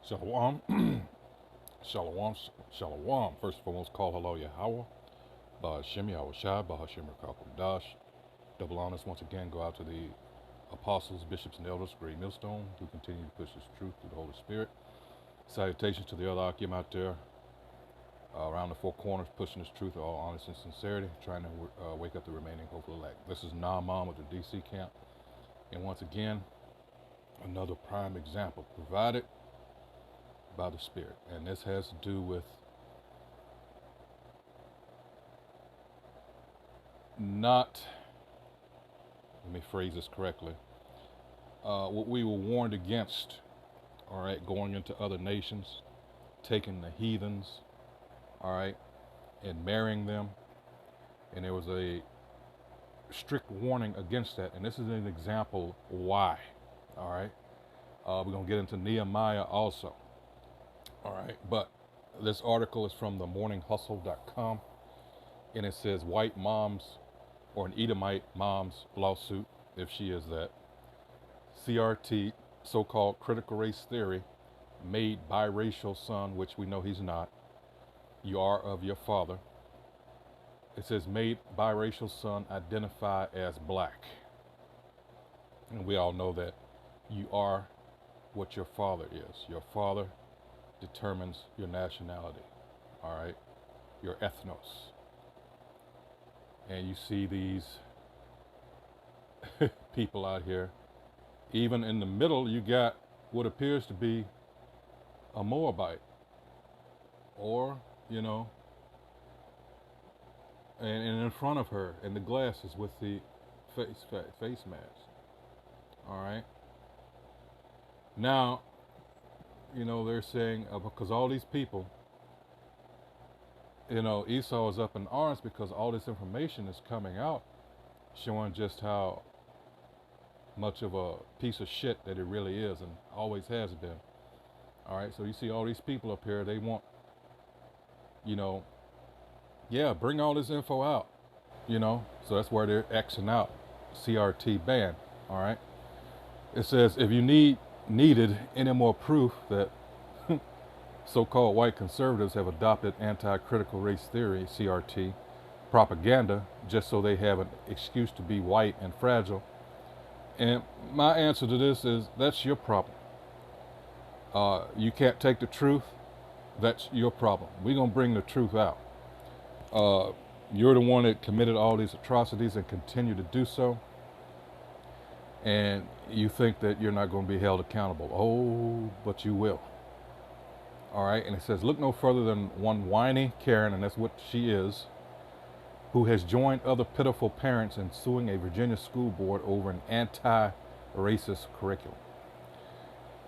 Shalom, shalom, shalom. First and foremost, call hello Yahweh, Ba'ashem Yahweh Shai, Ba'ashem Rakakum Dash. Double honors once again go out to the apostles, bishops, and elders, Great Millstone, who continue to push this truth through the Holy Spirit. Salutations to the other Akim out there around the four corners, pushing this truth with all honesty and sincerity, trying to wake up the remaining hopeful elect. This is Nehemiah with the DC camp, and once again, another prime example provided by the Spirit. And this has to do with not, let me phrase this correctly, what we were warned against, all right, going into other nations, taking the heathens, all right, and marrying them. And there was a strict warning against that. And this is an example why, all right. We're going to get into Nehemiah also. All right, but this article is from the morninghustle.com, and it says white moms or an Edomite mom's lawsuit, if she is that. CRT, so-called critical race theory, made biracial son, which we know he's not. You are of your father. It says made biracial son identify as black. And we all know that you are what your father is. Your father determines your nationality, all right, your ethnos. And you see these people out here, even in the middle, you got what appears to be a Moabite, or, you know, and in front of her, and the glasses with the face mask, all right. Now, you know, they're saying, because all these people, you know, Esau is up in arms because all this information is coming out showing just how much of a piece of shit that it really is and always has been. All right, so you see all these people up here, they want, you know, yeah, bring all this info out, you know, so that's where they're Xing out CRT ban, all right. It says, if you needed any more proof that so-called white conservatives have adopted anti-critical race theory, CRT, propaganda, just so they have an excuse to be white and fragile. And my answer to this is, that's your problem. You can't take the truth, that's your problem. We're going to bring the truth out. You're the one that committed all these atrocities and continue to do so. And you think that you're not going to be held accountable. Oh, but you will. All right, and it says, look no further than one whiny Karen, and that's what she is, who has joined other pitiful parents in suing a Virginia school board over an anti-racist curriculum.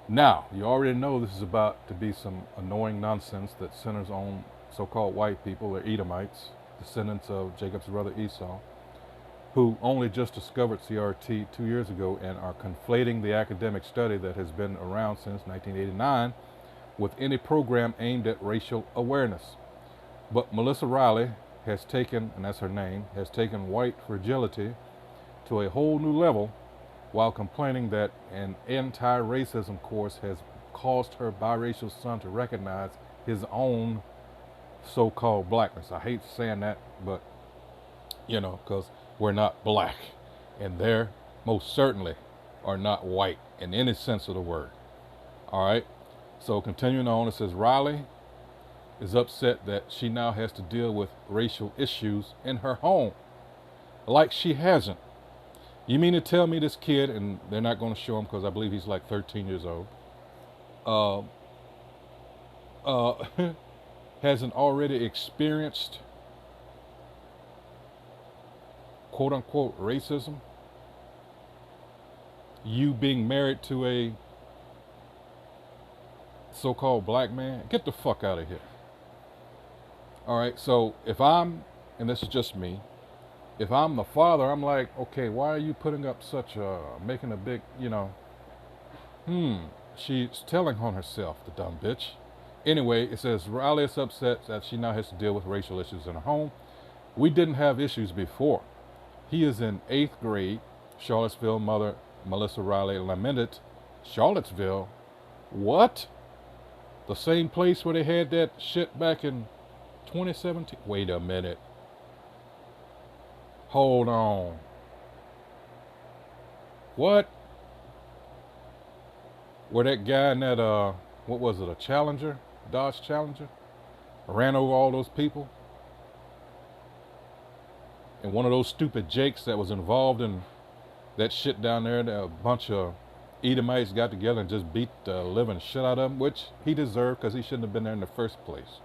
Now, you already know this is about to be some annoying nonsense that centers on so-called white people, or Edomites, descendants of Jacob's brother Esau, who only just discovered CRT 2 years ago and are conflating the academic study that has been around since 1989 with any program aimed at racial awareness. But Melissa Riley has taken, and that's her name, has taken white fragility to a whole new level while complaining that an anti-racism course has caused her biracial son to recognize his own so-called blackness. I hate saying that, but, you know, because we're not black, and they most certainly are not white in any sense of the word. All right. So continuing on, it says Riley is upset that she now has to deal with racial issues in her home, like she hasn't. You mean to tell me this kid, and they're not going to show him because I believe he's like 13 years old, hasn't already experienced quote unquote racism? You being married to a so-called black man? Get the fuck out of here. All right, so if I'm, and this is just me, if I'm the father, I'm like, okay, why are you putting up such a, making a big, you know, she's telling on herself, the dumb bitch. Anyway, it says Riley is upset that she now has to deal with racial issues in her home. We didn't have issues before. He is in 8th grade. Charlottesville mother Melissa Riley lamented, Charlottesville? What? The same place where they had that shit back in 2017. Wait a minute. Hold on. What? Where that guy in that, what was it, a Challenger? Dodge Challenger? Ran over all those people? And one of those stupid jakes that was involved in that shit down there, a bunch of Edomites got together and just beat the living shit out of him, which he deserved because he shouldn't have been there in the first place.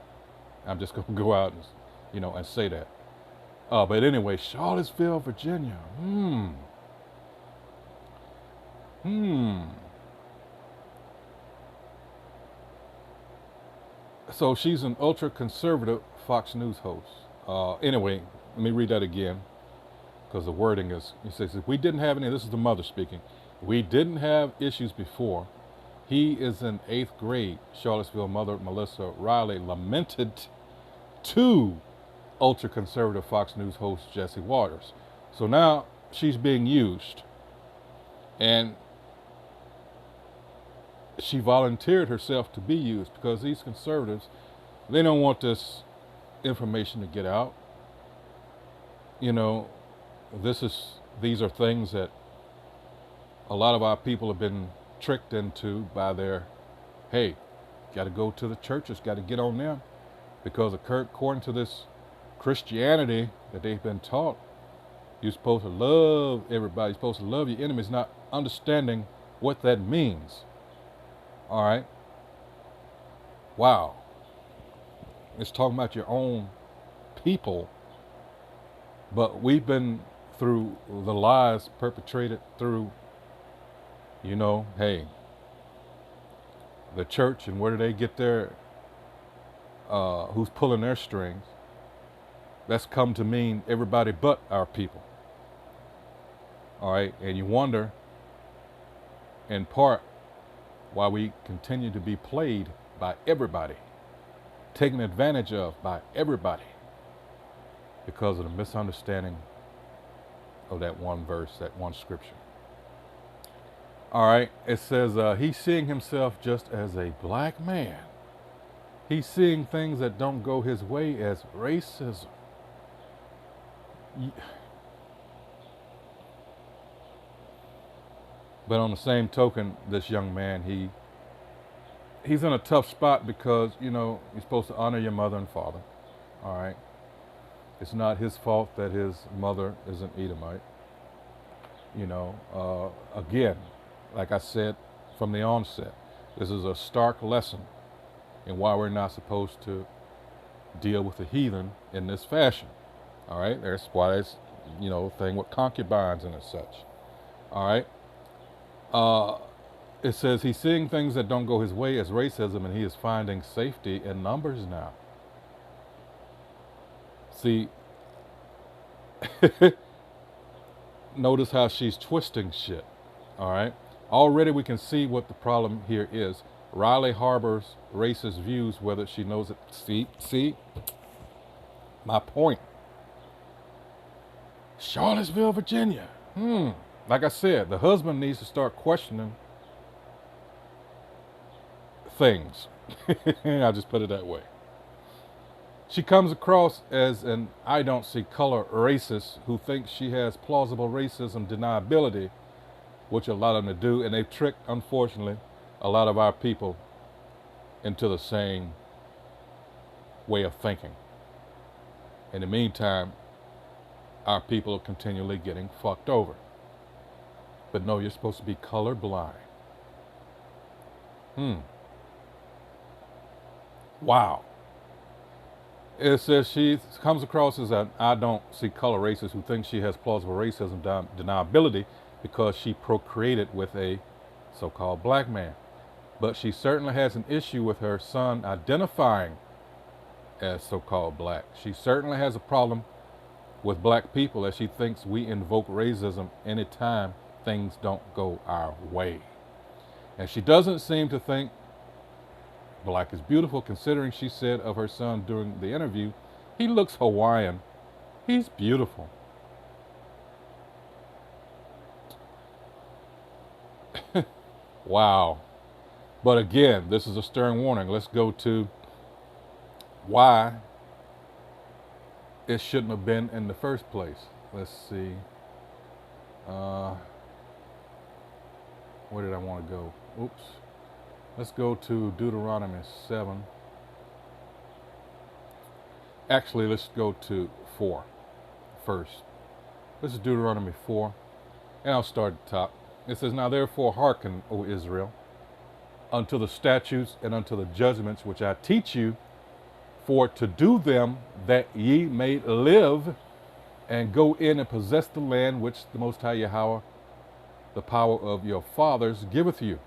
I'm just going to go out and, and say that. But anyway, Charlottesville, Virginia. So she's an ultra-conservative Fox News host. Anyway, let me read that again because the wording is, it says, if we didn't have any, this is the mother speaking, we didn't have issues before. He is in 8th grade. Charlottesville mother Melissa Riley lamented to ultra-conservative Fox News host Jesse Waters. So now she's being used. And she volunteered herself to be used because these conservatives, they don't want this information to get out. These are things that a lot of our people have been tricked into by their, hey, got to go to the churches, got to get on them. Because according to this Christianity that they've been taught, you're supposed to love everybody, you're supposed to love your enemies, not understanding what that means. All right? Wow. It's talking about your own people, but we've been through the lies perpetrated through, hey, the church, and where do they get their, who's pulling their strings? That's come to mean everybody but our people. All right, and you wonder, in part, why we continue to be played by everybody, taken advantage of by everybody, because of the misunderstanding of that one verse, that one scripture. All right, it says he's seeing himself just as a black man. He's seeing things that don't go his way as racism. But on the same token, this young man, he's in a tough spot because, you're supposed to honor your mother and father. All right. It's not his fault that his mother is an Edomite. Again, like I said from the onset, this is a stark lesson in why we're not supposed to deal with the heathen in this fashion. All right. That's why it's, thing with concubines and such. All right. It says he's seeing things that don't go his way as racism, and he is finding safety in numbers now. See, notice how she's twisting shit. All right. Already we can see what the problem here is. Riley harbors racist views, whether she knows it. See, my point. Charlottesville, Virginia. Like I said, the husband needs to start questioning things. I'll just put it that way. She comes across as an I don't see color racist who thinks she has plausible racism deniability, which a lot of them do, and they've tricked, unfortunately, a lot of our people into the same way of thinking. In the meantime, our people are continually getting fucked over. But no, you're supposed to be colorblind. Wow. It says she comes across as an I don't see color racist who thinks she has plausible racism deniability because she procreated with a so-called black man. But she certainly has an issue with her son identifying as so-called black. She certainly has a problem with black people as she thinks we invoke racism anytime things don't go our way. And she doesn't seem to think black is beautiful, considering she said of her son during the interview, he looks Hawaiian. He's beautiful. Wow. But again, this is a stern warning. Let's go to why it shouldn't have been in the first place. Let's see. Where did I want to go? Oops. Let's go to Deuteronomy 7. Actually, let's go to 4 first. This is Deuteronomy 4. And I'll start at the top. It says, Now therefore hearken, O Israel, unto the statutes and unto the judgments which I teach you, for to do them, that ye may live, and go in and possess the land which the Most High Yahweh, the power of your fathers, giveth you.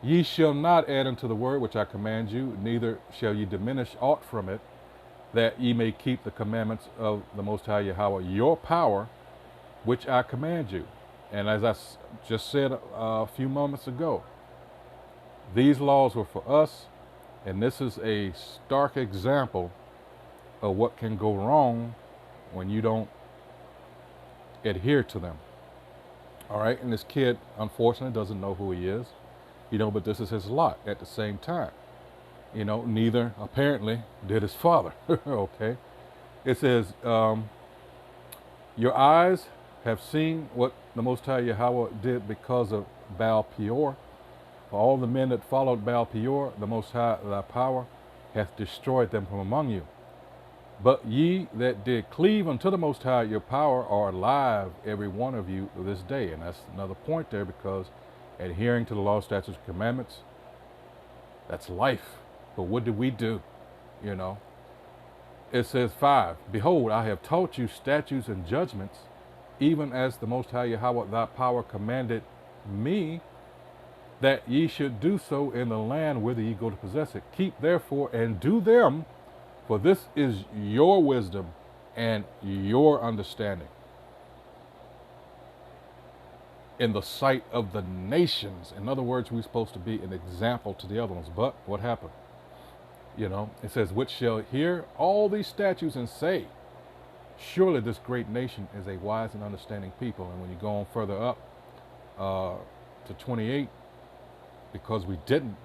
Ye shall not add unto the word which I command you, neither shall ye diminish aught from it, that ye may keep the commandments of the Most High Yahweh, your power, which I command you. And as I just said a few moments ago, these laws were for us, and this is a stark example of what can go wrong when you don't adhere to them. All right, and this kid, unfortunately, doesn't know who he is, but this is his lot at the same time. Neither, apparently, did his father. Okay. It says, your eyes have seen what the Most High Yahweh did because of Baal Peor. For all the men that followed Baal Peor, the Most High thy power hath destroyed them from among you. But ye that did cleave unto the Most High your power are alive, every one of you, this day. And that's another point there, because adhering to the law, statutes, and commandments, that's life. But what did we do? It says 5, Behold, I have taught you statutes and judgments, even as the Most High Yahweh thy power commanded me, that ye should do so in the land whither ye go to possess it. Keep therefore and do them, for this is your wisdom and your understanding in the sight of the nations. In other words, we're supposed to be an example to the other ones. But what happened? It says, which shall hear all these statutes and say, surely this great nation is a wise and understanding people. And when you go on further up to 28, because we didn't,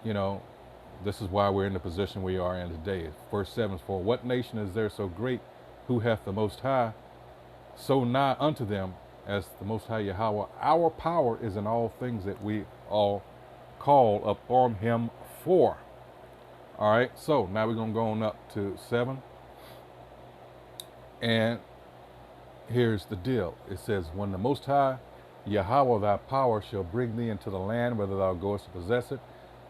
this is why we're in the position we are in today. Verse 7 is, For what nation is there so great, who hath the Most High so nigh unto them as the Most High Yahweh? Our power is in all things that we all call upon him for. All right, so now we're going to go on up to 7. And here's the deal. It says, When the Most High Yahweh thy power shall bring thee into the land, whether thou goest to possess it,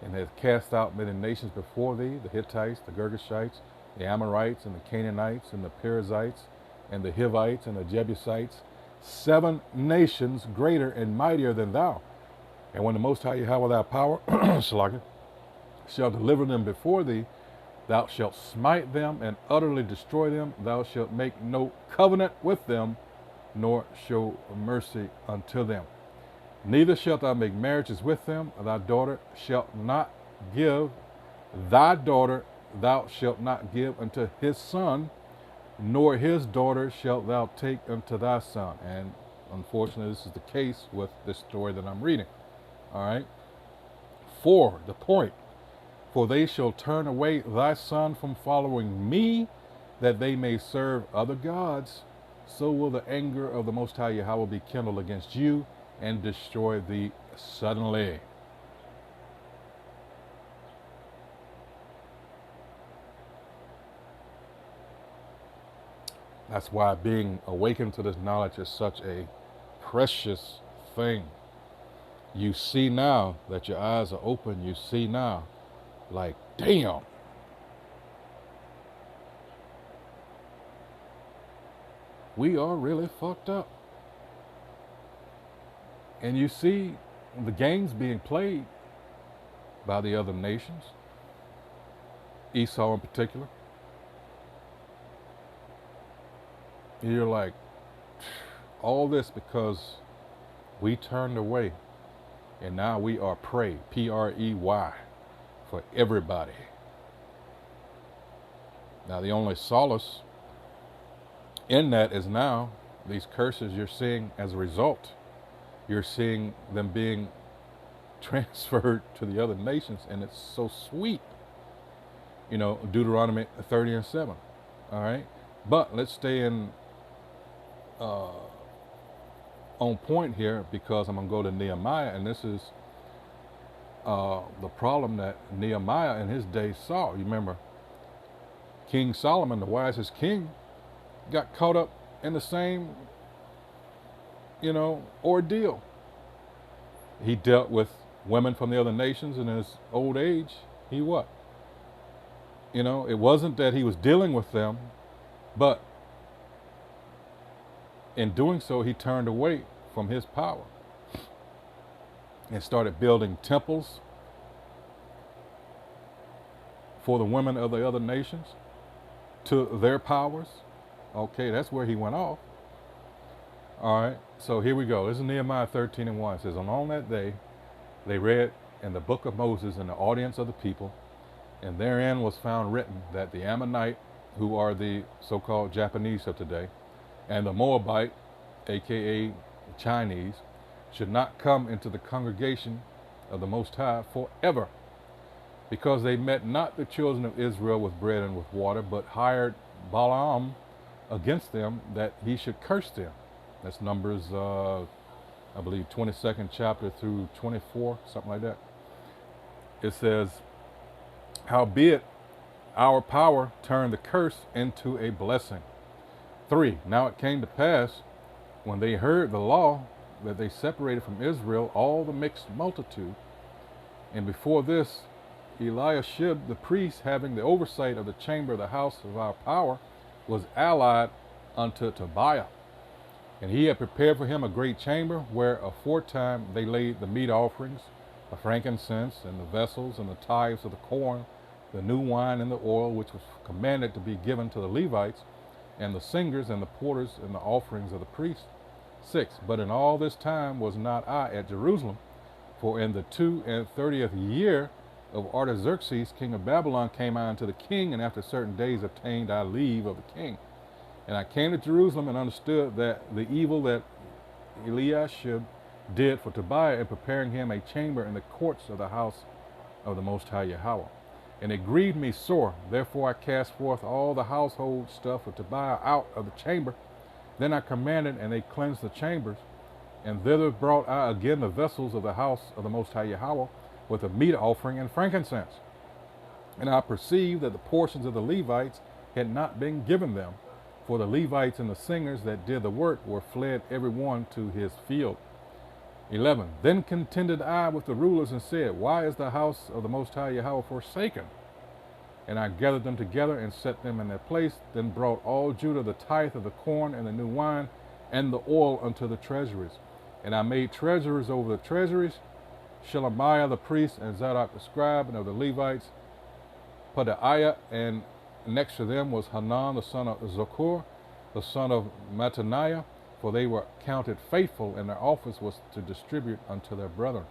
and hath cast out many nations before thee, the Hittites, the Girgashites, the Amorites, and the Canaanites, and the Perizzites, and the Hivites, and the Jebusites, 7 nations greater and mightier than thou. And when the Most High Yahweh thy power shall deliver them before thee, thou shalt smite them and utterly destroy them. Thou shalt make no covenant with them, nor show mercy unto them. Neither shalt thou make marriages with them. Thy daughter shalt not give, thou shalt not give unto his son, nor his daughter shalt thou take unto thy son. And unfortunately, this is the case with this story that I'm reading. All right. 4, the point. For they shall turn away thy son from following me, that they may serve other gods. So will the anger of the Most High Yahweh be kindled against you, and destroy thee suddenly. That's why being awakened to this knowledge is such a precious thing. You see now that your eyes are open. You see now, like, damn. We are really fucked up. And you see the games being played by the other nations, Esau in particular. You're like, all this because we turned away, and now we are prey, P-R-E-Y, for everybody. Now the only solace in that is now these curses you're seeing as a result. You're seeing them being transferred to the other nations, and it's so sweet. Deuteronomy 30 and 7. All right, but let's stay in on point here, because I'm going to go to Nehemiah, and this is the problem that Nehemiah in his day saw. You remember, King Solomon, the wisest king, got caught up in the same, ordeal. He dealt with women from the other nations, and in his old age, he what? It wasn't that he was dealing with them, but in doing so, he turned away from his power and started building temples for the women of the other nations to their powers. Okay, that's where he went off. All right, so here we go. This is Nehemiah 13 and 1. It says, and on that day, they read in the book of Moses in the audience of the people, and therein was found written that the Ammonite, who are the so-called Japanese of today, and the Moabite, aka Chinese, should not come into the congregation of the Most High forever, because they met not the children of Israel with bread and with water, but hired Balaam against them, that he should curse them. That's Numbers, I believe, 22nd chapter through 24, something like that. It says, howbeit our power turned the curse into a blessing. 3, now it came to pass, when they heard the law, that they separated from Israel all the mixed multitude. And before this, Eliashib the priest, having the oversight of the chamber of the house of our power, was allied unto Tobiah. And he had prepared for him a great chamber, where aforetime they laid the meat offerings, the frankincense, and the vessels, and the tithes of the corn, the new wine, and the oil, which was commanded to be given to the Levites, and the singers, and the porters, and the offerings of the priests. 6, but in all this time was not I at Jerusalem, for in the 32nd year of Artaxerxes, king of Babylon, came I unto the king, and after certain days obtained I leave of the king. And I came to Jerusalem, and understood that the evil that Eliashib did for Tobiah in preparing him a chamber in the courts of the house of the Most High Yahweh. And it grieved me sore. Therefore I cast forth all the household stuff of Tobiah out of the chamber. Then I commanded, and they cleansed the chambers. And thither brought I again the vessels of the house of the Most High Yahweh, with the meat offering and frankincense. And I perceived that the portions of the Levites had not been given them, for the Levites and the singers that did the work were fled every one to his field. 11, then contended I with the rulers, and said, why is the house of the Most High Yahweh forsaken? And I gathered them together, and set them in their place, then brought all Judah the tithe of the corn, and the new wine, and the oil unto the treasuries. And I made treasurers over the treasuries, Shelemiah the priest, and Zadok the scribe, and of the Levites, Pedaiah, and next to them was Hanan the son of Zakur, the son of Mattaniah, for they were counted faithful, and their office was to distribute unto their brethren.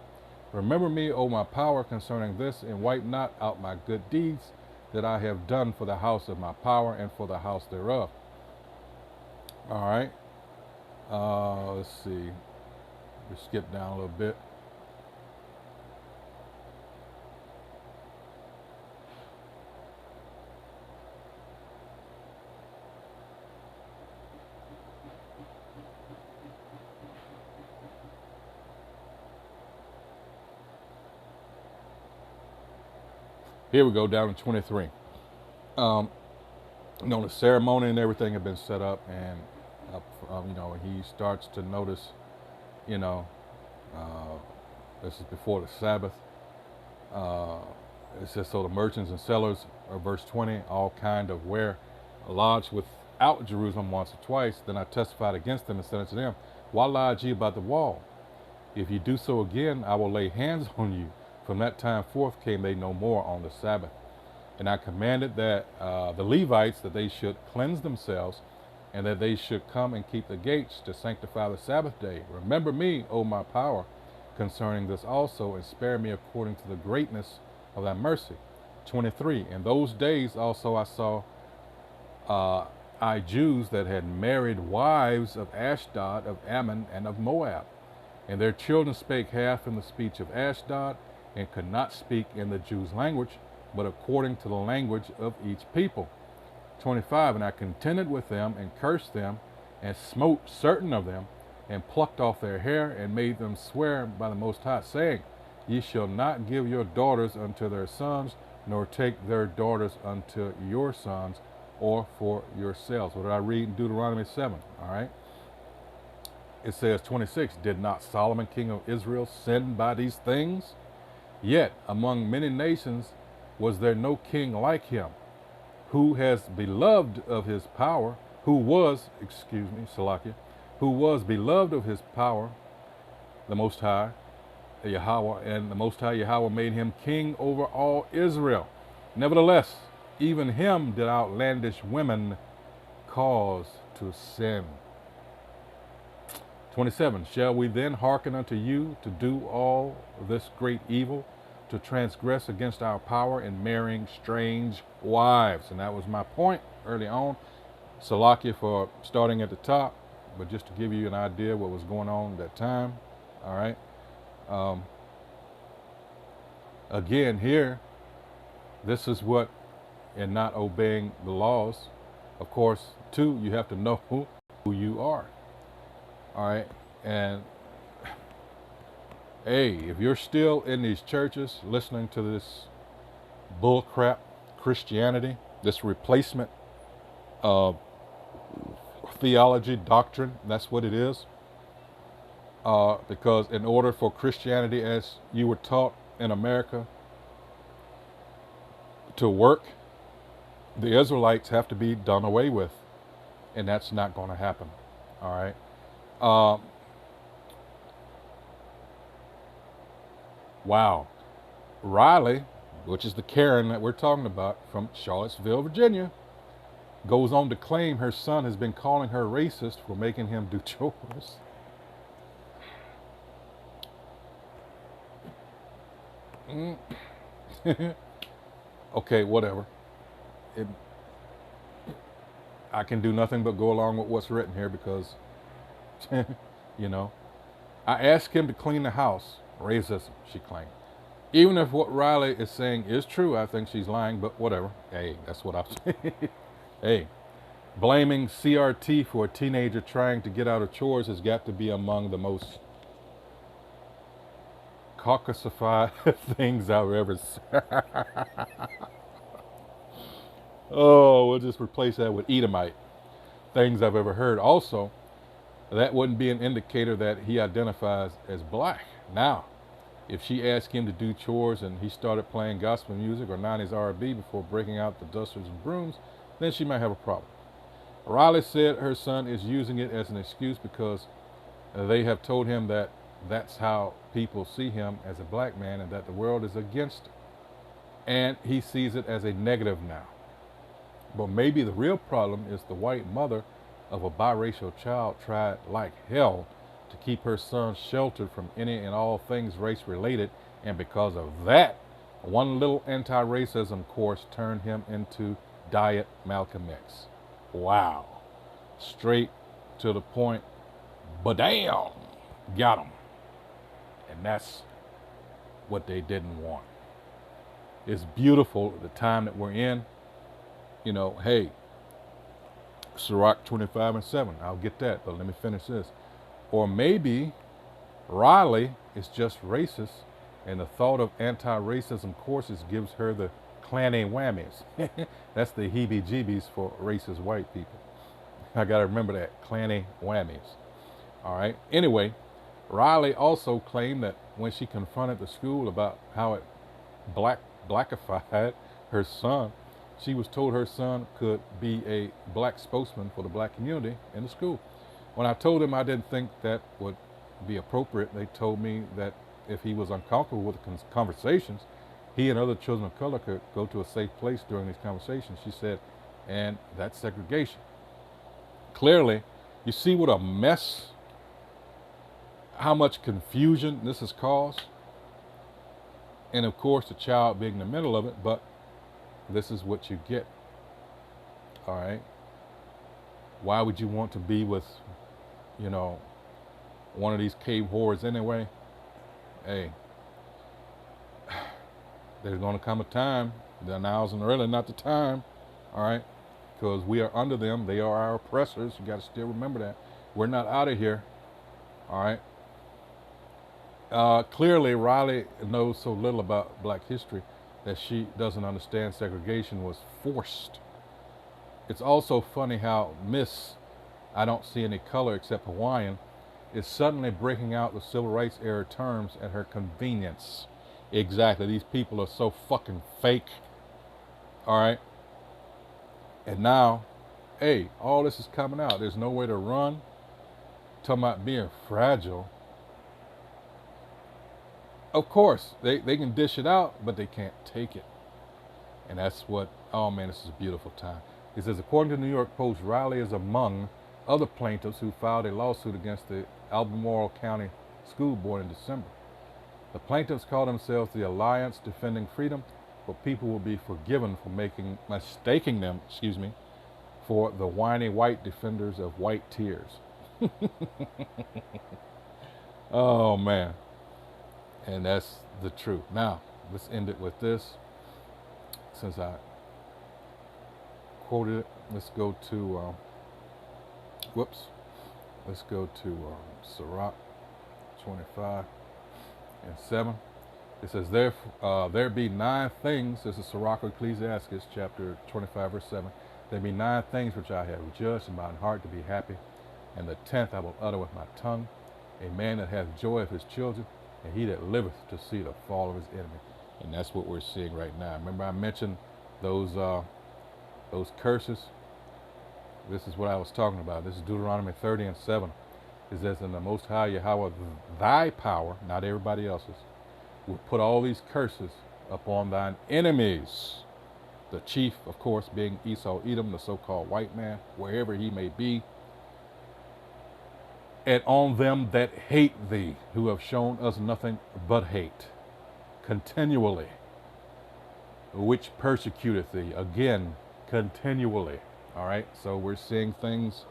Remember me, O my power, concerning this, and wipe not out my good deeds that I have done for the house of my power, and for the house thereof. All right. Let's see. We skip down a little bit. Here we go, down to 23. The ceremony and everything had been set up, and he starts to notice, this is before the Sabbath. It says, so the merchants and sellers, or verse 20, all kind of ware lodged without Jerusalem once or twice. Then I testified against them and said unto them, why lodge ye about the wall? If ye do so again, I will lay hands on you. From that time forth came they no more on the Sabbath. And I commanded that the Levites, that they should cleanse themselves, and that they should come and keep the gates to sanctify the Sabbath day. Remember me, O my power, concerning this also, and spare me according to the greatness of thy mercy. 23, in those days also I saw Jews that had married wives of Ashdod, of Ammon, and of Moab. And their children spake half in the speech of Ashdod, and could not speak in the Jews' language, but according to the language of each people. 25, and I contended with them, and cursed them, and smote certain of them, and plucked off their hair, and made them swear by the Most High, saying, Ye shall not give your daughters unto their sons, nor take their daughters unto your sons, or for yourselves. What did I read in Deuteronomy 7? All right. It says, 26, Did not Solomon, king of Israel, sin by these things? Yet among many nations was there no king like him, who has beloved of his power, who was beloved of his power, the Most High, Yahweh, and the Most High Yahweh made him king over all Israel. Nevertheless, even him did outlandish women cause to sin. 27, Shall we then hearken unto you to do all this great evil, to transgress against our power in marrying strange wives? And that was my point early on. Salakia for starting at the top, but just to give you an idea what was going on at that time. All right. Again, here, this is what, in not obeying the laws, of course, two, you have to know who you are. All right. And hey, if you're still in these churches listening to this bullcrap Christianity, this replacement theology, doctrine, that's what it is. Because in order for Christianity, as you were taught in America, to work, the Israelites have to be done away with. And that's not going to happen. All right. Wow. Riley, which is the Karen that we're talking about from Charlottesville, Virginia, goes on to claim her son has been calling her racist for making him do chores. Okay, whatever. I can do nothing but go along with what's written here because, you know, I asked him to clean the house. Racism, she claimed. Even if what Riley is saying is true, I think she's lying, but whatever. Hey, that's what I'm saying. Hey, blaming CRT for a teenager trying to get out of chores has got to be among the most caucasified things I've ever seen. Oh, we'll just replace that with Edomite things I've ever heard. Also, that wouldn't be an indicator that he identifies as black. Now, if she asked him to do chores and he started playing gospel music or 90s R&B before breaking out the dusters and brooms, then she might have a problem. Riley said her son is using it as an excuse because they have told him that that's how people see him as a black man and that the world is against it. And he sees it as a negative now. But maybe the real problem is the white mother of a biracial child tried like hell to keep her son sheltered from any and all things race related, and because of that, one little anti-racism course turned him into Diet Malcolm X. Wow. Straight to the point, but damn, got him. And that's what they didn't want. It's beautiful the time that we're in. You know, hey, Sirach 25:7, I'll get that, but let me finish this. Or maybe Riley is just racist, and the thought of anti-racism courses gives her the clanny whammies. That's the heebie-jeebies for racist white people. I got to remember that, clanny whammies. All right. Anyway, Riley also claimed that when she confronted the school about how it blackified her son, she was told her son could be a black spokesman for the black community in the school. When I told them I didn't think that would be appropriate, they told me that if he was uncomfortable with the conversations, he and other children of color could go to a safe place during these conversations. She said, and that's segregation. Clearly, you see what a mess, how much confusion this has caused. And of course, the child being in the middle of it, but this is what you get. All right. Why would you want to be with, one of these cave whores anyway, hey, there's going to come a time, the now's really not the time, all right? Because we are under them. They are our oppressors. You got to still remember that. We're not out of here, all right? Clearly, Riley knows so little about black history that she doesn't understand segregation was forced. It's also funny how Miss, I don't see any color except Hawaiian, is suddenly breaking out the civil rights era terms at her convenience. Exactly. These people are so fucking fake. All right. And now, hey, all this is coming out. There's nowhere to run. Talking about being fragile. Of course, they can dish it out, but they can't take it. And that's what, oh man, this is a beautiful time. It says, according to the New York Post, Riley is among other plaintiffs who filed a lawsuit against the Albemarle County School Board in December. The plaintiffs call themselves the Alliance Defending Freedom, but people will be forgiven for mistaking them, for the whiny white defenders of white tears. Oh man. And that's the truth. Now, let's end it with this. Since I quoted it, let's go to, let's go to Sirach 25:7. It says, there be 9 things, this is Sirach Ecclesiastes chapter 25 verse 7. There be 9 things which I have judged in mine heart to be happy, and the 10th I will utter with my tongue. A man that hath joy of his children, and he that liveth to see the fall of his enemy. And that's what we're seeing right now. Remember I mentioned those curses? This is what I was talking about. This is Deuteronomy 30:7. It says, in the Most High Yahweh, thy power, not everybody else's, will put all these curses upon thine enemies. The chief, of course, being Esau Edom, the so-called white man, wherever he may be, and on them that hate thee, who have shown us nothing but hate, continually, which persecuteth thee, again, continually. All right, so we're seeing things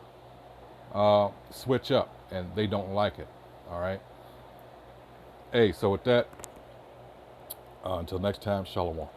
switch up, and they don't like it. All right. Hey, so with that, until next time, shalom.